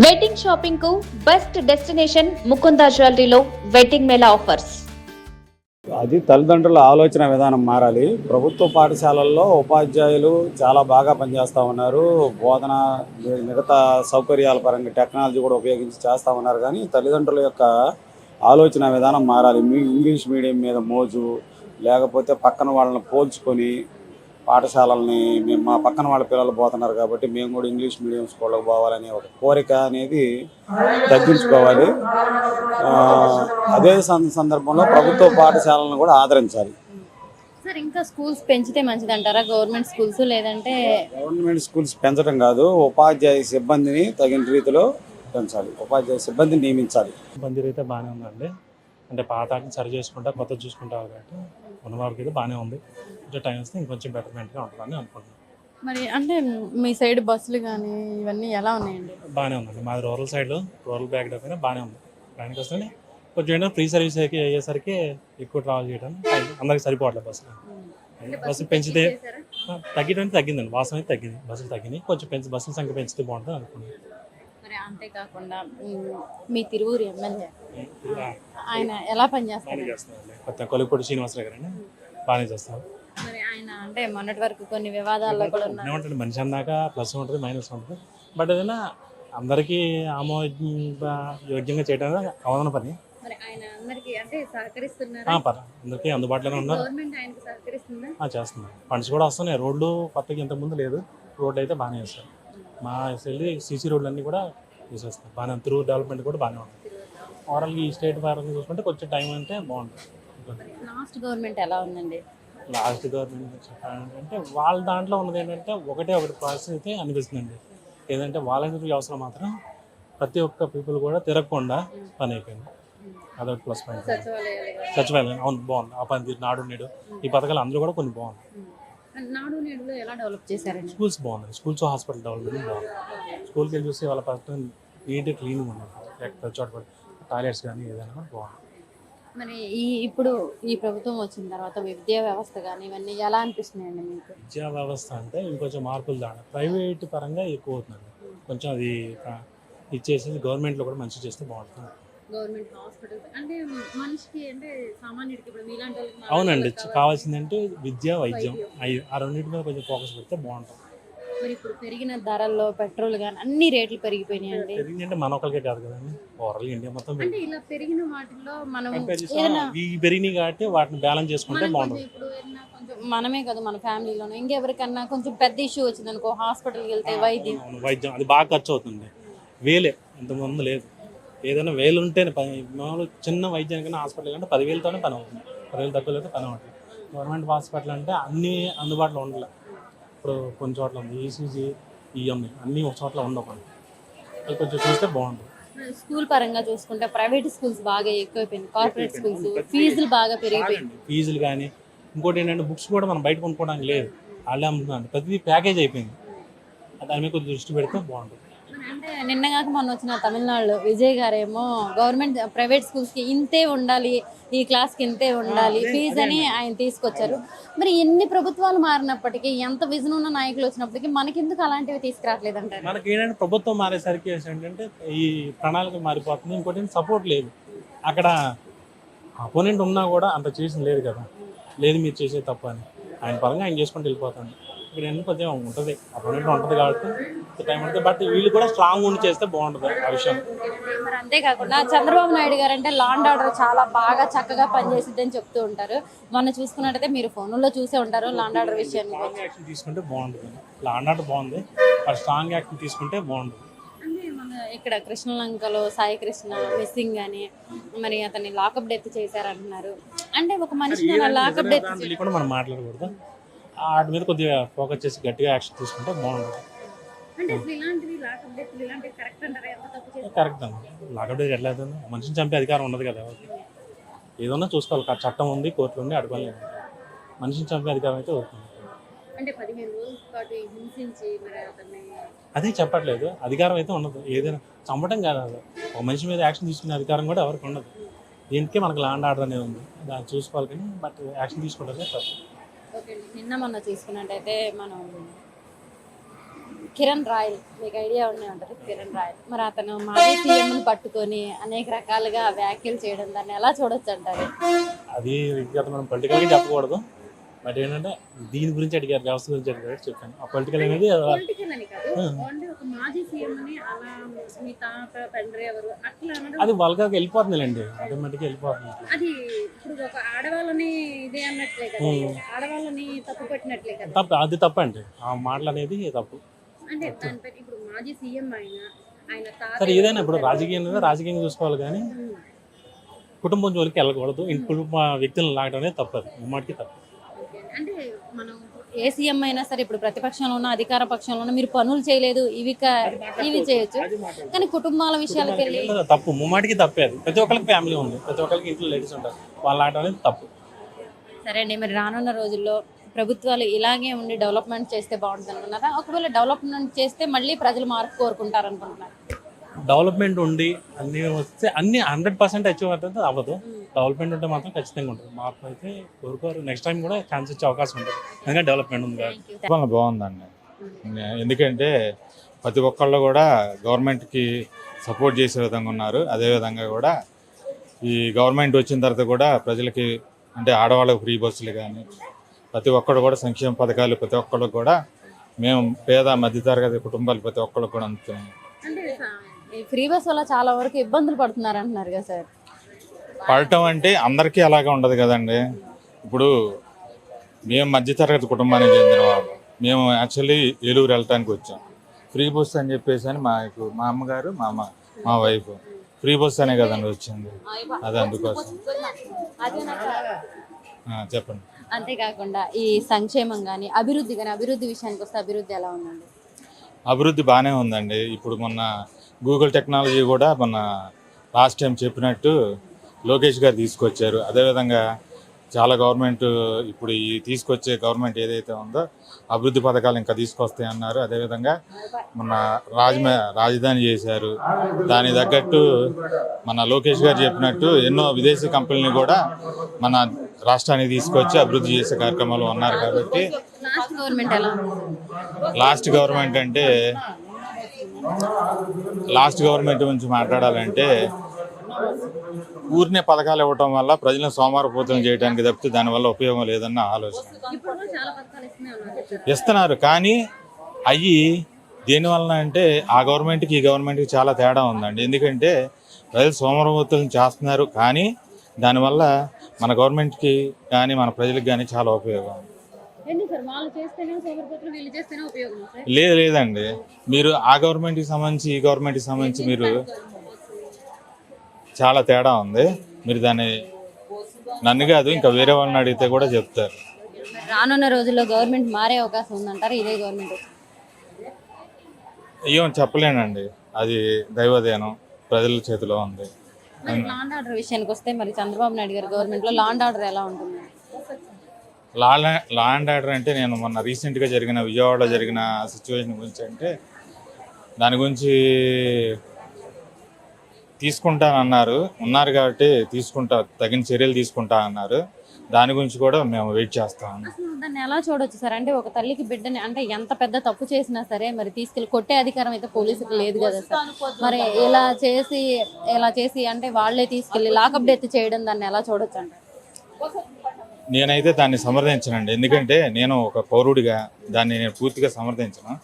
Wedding shopping కు best destination Mukunda జ్యువెలరీలో wedding mela offers. అది తల్లిదండ్రుల ఆలోచన విధానం మారాలి. ప్రభుత్వ పాఠశాలల్లో ఉపాధ్యాయులు చాలా బాగా పనిచేస్తూ ఉన్నారు. బోధన మిగతా సౌకర్యాల పరంగా టెక్నాలజీ కూడా ఉపయోగించి చేస్తూ ఉన్నారు. కానీ తల్లిదండ్రుల యొక్క ఆలోచన విధానం మారాలి. ఇంగ్లీష్ మీడియం మీద మోజు, లేకపోతే పక్కన వాళ్ళని పోల్చుకొని పాఠశాలల్ని మా పక్కన వాళ్ళ పిల్లలు పోతున్నారు కాబట్టి మేము కూడా ఇంగ్లీష్ మీడియం స్కూళ్ళకి పోవాలనే ఒక కోరిక అనేది తగ్గించుకోవాలి. అదే సందర్భంలో ప్రభుత్వ పాఠశాలను కూడా ఆదరించాలి. సార్ ఇంకా స్కూల్స్ పెంచితే మంచిది అంటారా? గవర్నమెంట్ స్కూల్స్ లేదంటే గవర్నమెంట్ స్కూల్స్ పెంచడం కాదు, ఉపాధ్యాయ సిబ్బందిని తగిన రీతిలో పెంచాలి. ఉపాధ్యాయ సిబ్బందిని నియమించాలి. సిబ్బంది అయితే బాగానే ఉందండి. అంటే పాతని సరి చేసుకుంటా కొత్త చూసుకుంటారు కాబట్టి ఉన్న వారికి అయితే బాగానే ఉంది. కొంచెం టైం వస్తే ఇంకొంచెం బెటర్మెంట్గా ఉంటుందని అనుకుంటున్నాను. మరి అంటే మీ సైడ్ బస్సులు కానీ ఇవన్నీ ఎలా ఉన్నాయండి? బాగానే ఉందండి. మాది రూరల్ సైడ్, రూరల్ బ్యాక్ అయినా బాగానే ఉంది. దానికి వస్తే కొంచెం ఏంటంటే ఫ్రీ సర్వీస్ అయ్యేసరికి ఎక్కువ ట్రావెల్ చేయడానికి అందరికి సరిపోవట్లేదు బస్సు పెంచితే తగ్గడానికి తగ్గిందండి. వాసన అయితే తగ్గింది, బస్సులు తగ్గినాయి. కొంచెం బస్సుల సంఖ్య పెంచితే బాగుంటుంది అనుకున్నాను. మరి అంతేకాకుండా మీ తిరువురు ఎమ్మెల్యే ఆయన ఎలా పనిచేస్తారు? కొత్త కొలిపూడి శ్రీనివాసరావు గారు బాగానే చేస్తారు. మరి ఆయన అంటే మొన్నటి వరకు కొన్ని వివాదాల్లో కూడా ఉంటుంది. మనిషి అన్నాక ప్లస్ ఉంటుంది, మైనస్ ఉంటుంది. బట్ ఏదైనా అందరికీ యోగ్యంగా చేయడానికి అవదాన పని. మరి ఆయన అందరికీ అంటే సహకరిస్తున్నారు, అందరికీ అందుబాటులోనే ఉన్నారు. గవర్నమెంట్ ఆయనకి సహకరిస్తుందా? చేస్తున్నారు. ఫండ్స్ కూడా వస్తున్నాయి. రోడ్లు కొత్తగా ఇంతకుముందు లేదు, రోడ్లు అయితే బాగానే చేస్తారు. మా వెళ్ళి సీసీ రోడ్లు అన్నీ కూడా తీసేస్తారు. బాగానే త్రూ డెవలప్మెంట్ కూడా బాగానే ఉంటుంది. ఓవరాల్గా ఈ స్టేట్ పరంగా చూసుకుంటే కొంచెం టైం అంటే బాగుంటుంది. లాస్ట్ గవర్నమెంట్ ఎలా ఉందండి? లాస్ట్ గవర్నమెంట్ చెప్పాలంటే వాళ్ళ దాంట్లో ఉన్నది ఏంటంటే ఒకటి ప్రాసెస్ అయితే అనిపిస్తుందండి. ఏదంటే వాలంటీర్ వ్యవస్థలో మాత్రం ప్రతి ఒక్క పీపుల్ కూడా తిరగకుండా పని అయిపోయింది. అదొక ప్లస్ పాయింట్. సచివాలయం అవును బాగుంది. ఆ పని నాడు నేడు ఈ పథకాలు అందరూ కూడా కొన్ని బాగుంది. నాడు నేడులో ఎలా డెవలప్ చేశారండి? స్కూల్స్ బాగున్నాయి. స్కూల్స్ హాస్పిటల్ డెవలప్మెంట్ బాగుంది. స్కూల్కి వెళ్ళి చూస్తే వాళ్ళ పథకం నీట్ క్లీన్గా ఉన్నది. ప్రతి చోట టాయిలెట్స్ కానీ ఏదైనా బాగుంది. మరి ఇప్పుడు ఈ ప్రభుత్వం వచ్చిన తర్వాత విద్యా వ్యవస్థ కానీ ఇవన్నీ ఎలా అనిపిస్తున్నాయండి మీకు? విద్యా వ్యవస్థ అంటే ఇంకొంచెం మార్పులు దాని ప్రైవేట్ పరంగా ఎక్కువ అవుతుందండి. కొంచెం అది ఇచ్చేసి గవర్నమెంట్లో కూడా మంచి చేస్తే బాగుంటుంది. గవర్నమెంట్ హాస్పిటల్స్ అంటే మనిషికి అంటే సామాన్యుడికి ఇప్పుడు మీలాంటి వాళ్ళకి అవునండి, కావాల్సిందంటే విద్య, వైద్యం ఆ రెండింటి మీద కొంచెం ఫోకస్ పెడితే బాగుంటుంది. మరి ఇప్పుడు పెరిగిన ధరల్లో పెట్రోల్ కానీ అన్ని రేట్లు పెరిగిపోయినాయండి. పెరిగిందంటే మన ఒక్కరికే కాదు కదండి, ఓవరాల్ ఇండియా మొత్తం. అంటే ఇలా పెరిగిన వాటిల్లో మనం ఈ పెరిగినాయి కాబట్టి వాటిని బ్యాలెన్స్ చేసుకుంటే బాగుంటుంది. ఇప్పుడు కొంచెం మనమే కదా మన ఫ్యామిలీలోనే ఇంకెవరికన్నా కొంచెం పెద్ద ఇష్యూ వచ్చింది అనుకో, హాస్పిటల్కి వెళ్తే వైద్యం అది బాగా ఖర్చు అవుతుంది. వేలే ఇంతకుముందు లేదు. ఏదైనా వేలు ఉంటేనే మామూలు చిన్న వైద్యానికైనా హాస్పిటల్ కంటే 10,000తోనే పని అవుతుంది. 10,000 తక్కువ అయితే పని అవుతుంది. గవర్నమెంట్ హాస్పిటల్ అంటే అన్నీ అందుబాటులో ఉండలే. ఇప్పుడు కొన్ని చోట్ల ఉంది ఈసీజీ, ఈఎంఐ అన్నీ ఒక చోట్ల ఉండవు. అది కొంచెం చూస్తే బాగుంటుంది. స్కూల్ పరంగా చూసుకుంటే ప్రైవేట్ స్కూల్స్ బాగా ఎక్కువైపోయింది. కార్పొరేట్ స్కూల్స్ ఫీజులు బాగా పెరిగిపోయింది. ఫీజులు కానీ ఇంకోటి ఏంటంటే బుక్స్ కూడా మనం బయట కొనుక్కోవడానికి లేదు, వాళ్ళే అమ్ముతున్నాను. ప్రతిదీ ప్యాకేజ్ అయిపోయింది. దాని మీద కొంచెం దృష్టి పెడితే బాగుంటుంది. అంటే నిన్నగాక మొన్న వచ్చిన తమిళనాడులో విజయ్ గారేమో గవర్నమెంట్ ప్రైవేట్ స్కూల్స్కి ఇంతే ఉండాలి, ఈ క్లాస్కి ఇంతే ఉండాలి ఫీజు అని ఆయన తీసుకొచ్చారు. మరి ఎన్ని ప్రభుత్వాలు మారినప్పటికీ, ఎంత విజన్ ఉన్న నాయకులు వచ్చినప్పటికీ మనకెందుకు అలాంటివి తీసుకురావట్లేదు అంటారు? మనకి ఏంటంటే ప్రభుత్వం మారేసరికి ఏంటంటే ఈ ప్రణాళిక మారిపోతుంది. ఇంకోటి సపోర్ట్ లేదు. అక్కడ అపోనెంట్ ఉన్నా కూడా అంత చేసింది లేదు కదా, లేదు మీరు చేసే తప్ప అని ఆయన పరంగా ఆయన చేసుకుంటూ వెళ్ళిపోతాను. ఇక్కడ ఎందుకు కొంచెం ఉంటుంది, అపోనెంట్ ఉంటుంది కాబట్టి టైం ఉంటుంది. బట్ వీళ్ళు కూడా స్ట్రాంగ్ ఉండి చేస్తే బాగుంటుంది ఆ విషయం. మరి అంతేకాకుండా చంద్రబాబు నాయుడు గారు అంటే లా అండ్ ఆర్డర్ చాలా బాగా చక్కగా పనిచేసిద్ది అని చెప్తూ ఉంటారు. మొన్న చూసుకున్నట్టయితే మీరు ఫోన్లో చూసే ఉంటారు లా అండ్ ఆర్డర్ విషయాన్ని. యాక్షన్ తీసుకుంటే బాగుంటుంది. లా అండ్ ఆర్డర్ బాగుంది, మరి స్ట్రాంగ్ యాక్షన్ తీసుకుంటే బాగుంటుంది. అంటే మన ఇక్కడ కృష్ణలంకలో సాయి కృష్ణ మిస్సింగ్ అని మరి అతన్ని లాకప్ డెత్ చేశారంటున్నారు. అంటే ఒక మనిషిని లాకప్ డెత్ కూడా మనం మాట్లాడకూడదు. వాటి మీద కొద్దిగా ఫోకస్ చేసి గట్టిగా యాక్షన్ తీసుకుంటే బాగుంటుంది. కరెక్ట్ అండి. లాకప్ డెత్ ఎట్లా అవుతుంది? మనిషిని చంపే అధికారం ఉండదు కదా ఎవరికి. ఏదన్నా చూసుకోవాలి, చట్టం ఉంది, కోర్టులు ఉంది, అడగలేదు. మనిషిని చంపే అధికారం అయితే అవుతుంది. అదే చెప్పట్లేదు, అధికారం అయితే ఉండదు. ఏదైనా చంపటం కాదు, అది ఒక మనిషి మీద యాక్షన్ తీసుకునే అధికారం కూడా ఎవరికి ఉండదు. దీనికే మనకు లా అండ్ ఆర్డర్ అనేది ఉంది, దాన్ని చూసుకోవాలి. కానీ బట్ యాక్షన్ తీసుకుంటే తప్పు. నిన్న మొన్న చూసుకున్నట్టయితే మనం కిరణ్ రాయల్, మీకు ఐడియా ఉండే ఉంటుంది కిరణ్ రాయల్. మరి అతను మాజీ సీఎంను పట్టుకొని అనేక రకాలుగా వ్యాఖ్యలు చేయడం, దాన్ని ఎలా చూడొచ్చు అంటారు? అది వ్యక్తిగత మనం పొలిటికల్గా చెప్పకూడదు. బట్ ఏంటంటే దీని గురించి అడిగారు, వ్యవస్థ గురించి అడిగారు, చెప్పాను. ఆ పొలిటికల్ అనేది పొలిటికల్ అని కాదు, ఓన్లీ ఒక మాజీ సీఎం అని అలా మీ తాత తండ్రి ఎవరు అట్లా అనడం అది వాళ్ళకి వెళ్ళిపోతుందిలేండి, ఆటోమేటిక్గా వెళ్ళిపోతుంది. అది ఇప్పుడు ఒక ఆడవాళ్ళని ఇదే అన్నట్లే కదా, ఆడవాళ్ళని తప్పు పెట్టినట్లే కదా. తప్పు, అది తప్పండి. ఆ మాటలు అనేది తప్పు. అంటే దానిపై ఇప్పుడు మాజీ సీఎం ఆయన తాత సరే ఏదైనా ఇప్పుడు రాజకీయంగా చూసుకోవాలి, కానీ కుటుంబం జోలికి వెళ్ళకూడదు. కుటుంబ వ్యక్తులను లాగడం అనేది తప్పదు, ముమ్మాటికి తప్పు. అంటే మనం ఏ సీఎం అయినా సరే, ఇప్పుడు ప్రతిపక్షంలో ఉన్న అధికార పక్షంలో ఉన్న మీరు పనులు చేయలేదు ఇవి చేయొచ్చు, కానీ కుటుంబాల విషయాలకు వెళ్ళి తప్పు, ముమ్మాటికి తప్పే. అది ప్రతి ఒక్కరికి ఫ్యామిలీ ఉంది, ప్రతి ఒక్కరికి ఇంట్లో లేడీస్ ఉంటారు, వాళ్ళు ఆడటం అనేది తప్పు. సరే అండి, మరి రానున్న రోజుల్లో ప్రభుత్వాలు ఇలాగే ఉండి డెవలప్మెంట్ చేస్తే బాగుంటుంది అనుకున్నారా? ఒకవేళ డెవలప్మెంట్ చేస్తే మళ్ళీ ప్రజలు మార్పు కోరుకుంటారు అనుకుంటున్నారు? డెవలప్మెంట్ ఉండి అన్ని వస్తే అన్ని 100% అచీవ్ అవుతుంది అవ్వదు. డెవలప్మెంట్ ఉంటే మాత్రం ఖచ్చితంగా ఉంటుంది. మార్పు అయితే కోరుకోరు. నెక్స్ట్ టైం కూడా ఛాన్స్ ఇచ్చే అవకాశం ఉంటుంది, ఎందుకంటే డెవలప్మెంట్ ఉంది కాబట్టి. బాగుందండి. ఎందుకంటే ప్రతి ఒక్కళ్ళు కూడా గవర్నమెంట్కి సపోర్ట్ చేసే విధంగా ఉన్నారు. అదేవిధంగా కూడా ఈ గవర్నమెంట్ వచ్చిన తర్వాత కూడా ప్రజలకి, అంటే ఆడవాళ్ళకి ఫ్రీ బస్సులు కానీ ప్రతి ఒక్కరు కూడా సంక్షేమ పథకాలు ప్రతి ఒక్కళ్ళు కూడా, మేము పేద మధ్యతరగతి కుటుంబాలు ప్రతి ఒక్కళ్ళు కూడా అందుతున్నాం. అంటే ఈ ఫ్రీ బస్ వల్ల చాలా వరకు ఇబ్బందులు పడుతున్నారు అంటున్నారు కదా సార్? పడటం అంటే అందరికీ అలాగే ఉండదు కదండి. ఇప్పుడు మేము మధ్యతరగతి కుటుంబానికి చెందిన వాళ్ళు, మేము యాక్చువల్లీ ఏలూరు వెళ్ళటానికి వచ్చాం. ఫ్రీ బస్ అని చెప్పేసి అని మా అమ్మగారు మా వైఫ్ ఫ్రీ బస్ అనే కదండి వచ్చింది, అది అందుకోసం. చెప్పండి. అంతేకాకుండా ఈ సంక్షేమం కానీ అభివృద్ధి విషయానికి వస్తే అభివృద్ధి ఎలా ఉందండి? అభివృద్ధి బాగానే ఉందండి. ఇప్పుడు మొన్న గూగుల్ టెక్నాలజీ కూడా మొన్న లాస్ట్ టైం చెప్పినట్టు లోకేష్ గారు తీసుకొచ్చారు. అదేవిధంగా చాలా గవర్నమెంట్ ఇప్పుడు ఈ తీసుకొచ్చే గవర్నమెంట్ ఏదైతే ఉందో అభివృద్ధి పథకాలు ఇంకా తీసుకొస్తాయి అన్నారు. అదేవిధంగా మన రాజధాని చేశారు. దానికి తగ్గట్టు మన లోకేష్ గారు చెప్పినట్టు ఎన్నో విదేశీ కంపెనీలు కూడా మన రాష్ట్రానికి తీసుకొచ్చి అభివృద్ధి చేసే కార్యక్రమాలు ఉన్నారు. కాబట్టి లాస్ట్ గవర్నమెంట్ అంటే లాస్ట్ గవర్నమెంట్ గురించి మాట్లాడాలంటే ఊరినే పథకాలు ఇవ్వటం వల్ల ప్రజలను సోమవారపోతం చేయడానికి తప్పితే దానివల్ల ఉపయోగం లేదన్న ఆలోచన. ఇస్తున్నారు, కానీ అవి దేనివల్ల అంటే ఆ గవర్నమెంట్కి ఈ గవర్నమెంట్కి చాలా తేడా ఉందండి. ఎందుకంటే ప్రజలు సోమవారపోతం చేస్తున్నారు, కానీ దానివల్ల మన గవర్నమెంట్కి కానీ మన ప్రజలకు కానీ చాలా ఉపయోగం. లేదండి, మీరు ఆ గవర్నమెంట్కి సంబంధించి ఈ గవర్నమెంట్కి సంబంధించి మీరు చాలా తేడా ఉంది. మీరు దాన్ని నన్ను కాదు ఇంకా వేరే వాళ్ళని అడిగితే కూడా చెప్తారు. రానున్న రోజుల్లో గవర్నమెంట్ మారే అవకాశం ఉందంటారు? ఇదే గవర్నమెంట్ ఏం చెప్పలేనండి, అది దైవదేనం, ప్రజల చేతిలో ఉంది. లాండ్ ఆర్డర్ విషయానికి వస్తే మరి చంద్రబాబు నాయుడు గారి గవర్నమెంట్లో లాండ్ ఆర్డర్ ఎలా ఉంటుంది? లాండ్ ఆర్డర్ అంటే నేను మొన్న రీసెంట్గా జరిగిన విజయవాడలో జరిగిన సిచ్యువేషన్ గురించి అంటే దాని గురించి తీసుకుంటానన్నారు, ఉన్నారు కాబట్టి తగిన చర్యలు తీసుకుంటా అన్నారు. దాని గురించి కూడా మేము వెయిట్ చేస్తాం. దాన్ని ఎలా చూడొచ్చు సార్? అంటే ఒక తల్లికి బిడ్డని, అంటే ఎంత పెద్ద తప్పు చేసినా సరే మరి తీసుకెళ్ళి కొట్టే అధికారం అయితే పోలీసులకు లేదు కదా సార్. మరి ఇలా చేసి అంటే వాళ్ళే తీసుకెళ్ళి లాకప్ డెత్ చేయడం, దాన్ని ఎలా చూడొచ్చు అంటే? నేనైతే దాన్ని సమర్థించనండి. ఎందుకంటే నేను ఒక పౌరుడిగా దాన్ని నేను పూర్తిగా సమర్థించను,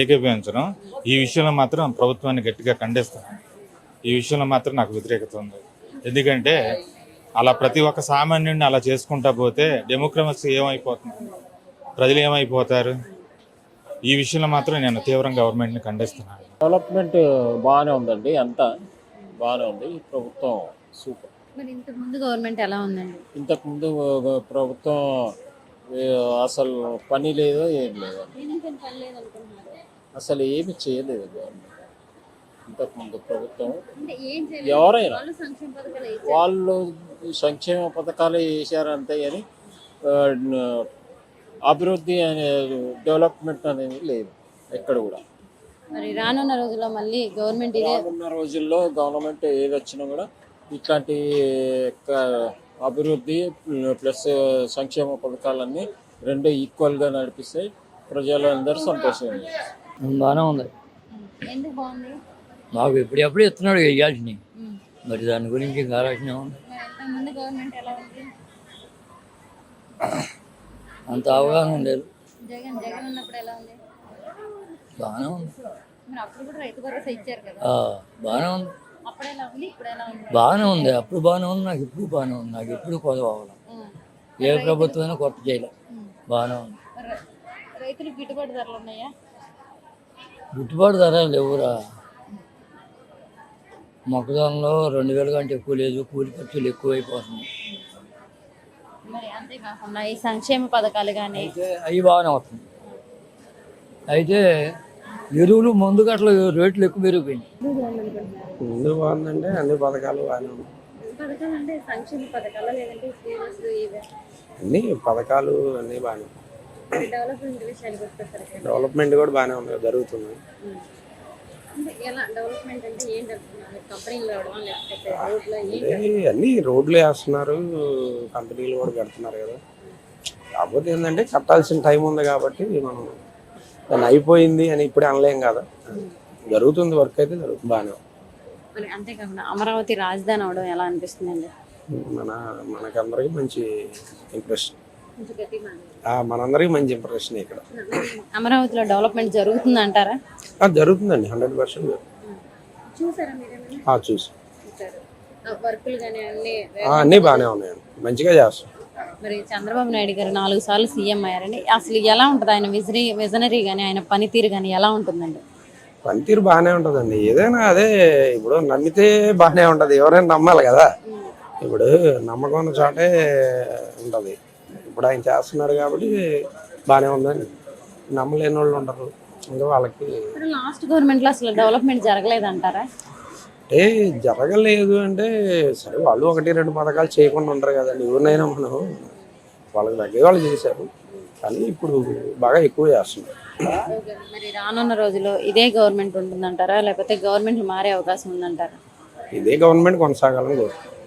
ఏకీభవించను. ఈ విషయంలో మాత్రం ప్రభుత్వాన్ని గట్టిగా ఖండిస్తాను. ఈ విషయంలో మాత్రం నాకు వ్యతిరేకత ఉంది. ఎందుకంటే అలా ప్రతి ఒక్క సామాన్యుడిని అలా చేసుకుంటా పోతే డెమోక్రసీ ఏమైపోతుంది, ప్రజలు ఏమైపోతారు? ఈ విషయంలో మాత్రం నేను తీవ్రంగా గవర్నమెంట్ని ఖండిస్తున్నాను. డెవలప్మెంట్ బాగానే ఉందండి, అంతా బాగానే ఉంది. ప్రభుత్వం సూపర్. మరి ఇంతకుముందు గవర్నమెంట్ ఎలా ఉందండి? ఇంతకుముందు ప్రభుత్వం అసలు పని లేదు, ఏం లేదు, అసలు ఏమి చేయలేదు గవర్నమెంట్. ఇంతకుముందు ప్రభుత్వం ఎవరైనా వాళ్ళు సంక్షేమ పథకాలు వేసారంతే, అని అభివృద్ధి అనే డెవలప్మెంట్ అనేది లేదు ఎక్కడ కూడా. మరి రానున్న రోజుల్లో మళ్ళీ గవర్నమెంట్ గవర్నమెంట్ ఏది వచ్చినా కూడా ఇట్లాంటి అభివృద్ధి ప్లస్ సంక్షేమ పథకాలన్నీ రెండు ఈక్వల్గా నడిపిస్తాయి, ప్రజలందరూ సంతోషంగా. బాగానే ఉంది. ఎందుకు బాగుంది? మాకు ఎప్పుడెప్పుడు ఇస్తున్నాడు వేయాల్సినవి, మరి దాని గురించి ఇంకా ఆలోచన ఉంది. మరి ఇంతకుముందు గవర్నమెంట్ ఎలా ఉంది? అంత అవగాహన లేదు. జగన్ ఉన్నప్పుడు ఎలా ఉంది? బాగానే ఉంది. మరి అప్పుడు కూడా రైతు భరోసా ఇచ్చారు కదా, బాగానే ఉంది. అప్పుడు ఎలా ఉంది ఇప్పుడు ఎలా ఉంది? బాగానే ఉంది. అప్పుడు బాగానే ఉంది, నాకు ఇప్పుడు బాగానే ఉంది. నాకు ఎప్పుడు కొదవ అవ్వాలి. ఏ ప్రభుత్వమైనా కొత్త చేయలే. బాగానే ఉంది. మరి రైతులకు గిట్టుబాటు ధరలు ఉన్నాయా? గిట్టుబాటు ధర లేవురా. మొక్కజొన్నలో 2000 కంటే ఎక్కువ లేదు. కూలి ఖర్చులు ఎక్కువైపోతున్నాయి. మరి అంతేకాకుండా ఈ సంక్షేమ పథకాలు కానీ అయితే అవి బాగానే వస్తుంది. అయితే ఎరువులు మందు గట్ల రేట్లు ఎక్కువ పెరిగిపోయినాయి. ముందు బాగుందంటే అన్ని పథకాలు బాగానే ఉన్నాయి. పథకాలు అంటే సంక్షేమ పథకాలు లేదంటే స్కీమ్స్ ఇవే అన్ని పథకాలు అన్నీ బాగానే ఉన్నాయి. డెవలప్మెంట్ విషయానికి వస్తారు. డెవలప్మెంట్ కూడా బాగానే ఉంది, జరుగుతుంది. అంటే ఎలా డెవలప్మెంట్ అంటే ఏంటి అంటున్నారు? కంపెనీలు రావడం లేకపోతే రోడ్లు అంటే అన్ని రోడ్లు వేస్తున్నారు, కంపెనీలు కూడా కడుతున్నారు కదా. కాకపోతే ఏంటంటే కట్టాల్సిన టైం ఉంది కాబట్టి మనం దాన్ని అయిపోయింది అని ఇప్పుడే అనలేం కదా. జరుగుతుంది, వర్క్ అయితే జరుగుతుంది బాగానే. మరి అంతేకాకుండా అమరావతి రాజధాని అవడం ఎలా అనిపిస్తుందండి? మనకందరికి మంచి ఇంప్రెషన్, మనందరికి మంచి ఇంప్రెషన్. ఇక్కడ అమరావతిలో డెవలప్మెంట్ జరుగుతుంది అంటారా? జరుగుతుందండి, 100% చూసారా మీరేమైనా? చూసి వర్కులు కానీ అన్నీ బాగానే ఉన్నాయండి, మంచిగా చేస్తాం. మరి చంద్రబాబు నాయుడు గారు 4 సార్లు సీఎం అయ్యారండి. అసలు ఎలా ఉంటుంది ఆయన విజనరీ కానీ ఆయన పనితీరు కానీ ఎలా ఉంటుందండి? పనితీరు బాగానే ఉంటుందండి. ఏదైనా అదే ఇప్పుడు నమ్మితే బాగానే ఉంటుంది, ఎవరైనా నమ్మాలి కదా. ఇప్పుడు నమ్మకం ఉన్న చోటే ఉంటుంది. ఇప్పుడు ఆయన చేస్తున్నారు కాబట్టి బాగానే ఉందండి. నమ్మలేని వాళ్ళు ఉంటారు, ఇంకా వాళ్ళకి. లాస్ట్ గవర్నమెంట్లో అసలు డెవలప్మెంట్ జరగలేదంటారా? అంటే జరగలేదు అంటే సరే, వాళ్ళు 1-2 పథకాలు చేయకుండా ఉంటారు కదండి. ఎవరినైనా మనం వాళ్ళకి తగ్గే వాళ్ళు చేశారు, కానీ ఇప్పుడు బాగా ఎక్కువ చేస్తున్నారు. మరి రానున్న రోజుల్లో ఇదే గవర్నమెంట్ ఉంటుందంటారా లేకపోతే గవర్నమెంట్ మారే అవకాశం ఉందంటారా? ఇదే గవర్నమెంట్ కొనసాగాలని కోరుకుంటున్నాను.